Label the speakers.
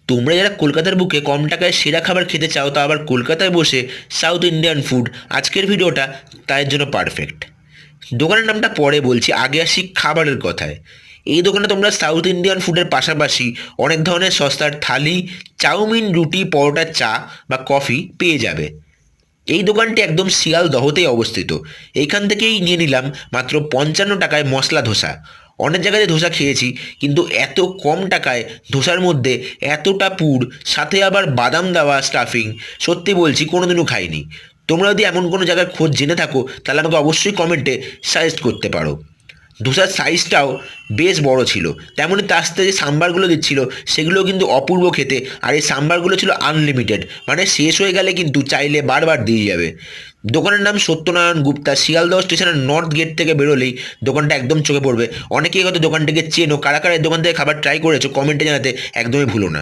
Speaker 1: তোমরা যারা কলকাতার বুকে কম টাকায় সেরা খাবার খেতে চাও, তা আবার কলকাতায় বসে, সাউথ ইন্ডিয়ান ফুড, আজকের ভিডিওটা তাদের জন্য পারফেক্ট। দোকানের নামটা পরে বলছি, আগে আসি খাবারের কথায়। এই দোকানে তোমরা সাউথ ইন্ডিয়ান ফুডের পাশাপাশি অনেক ধরনের সস্তার থালি, চাউমিন, রুটি, পরোটা, চা বা কফি পেয়ে যাবে। এই দোকানটি একদম শিয়ালদহতেই অবস্থিত। এইখান থেকেই নিয়ে নিলাম মাত্র 55 টাকায় মশলা ধোসা। অনেক জায়গায় ধোসা খেয়েছি, কিন্তু এত কম টাকায় ধোসার মধ্যে এতটা পুর, সাথে আবার বাদাম দেওয়া স্টাফিং, সত্যি বলছি কোনোদিনও খাইনি। তোমরা যদি এমন কোনো জায়গার খোঁজ জেনে থাকো, তাহলে আমাকে অবশ্যই কমেন্টে সাজেস্ট করতে পারো। ধোসার সাইজটাও বেশ বড় ছিল, তেমনই তার সাথে যে সাম্বারগুলো দিচ্ছিল সেগুলো কিন্তু অপূর্ব খেতে। আর এই সাম্বারগুলো ছিল আনলিমিটেড, মানে শেষ হয়ে গেলে কিন্তু চাইলে বারবার দিয়ে যাবে। দোকানের নাম সত্যনারায়ণ গুপ্তা। শিয়ালদহ স্টেশনের নর্থ গেট থেকে বেরোলেই দোকানটা একদম চোখে পড়বে। অনেকেই হয়তো দোকানটিকে চেনো, কারা কারা এই দোকান থেকে খাবার ট্রাই করেছো কমেন্টে জানাতে একদমই ভুলো না।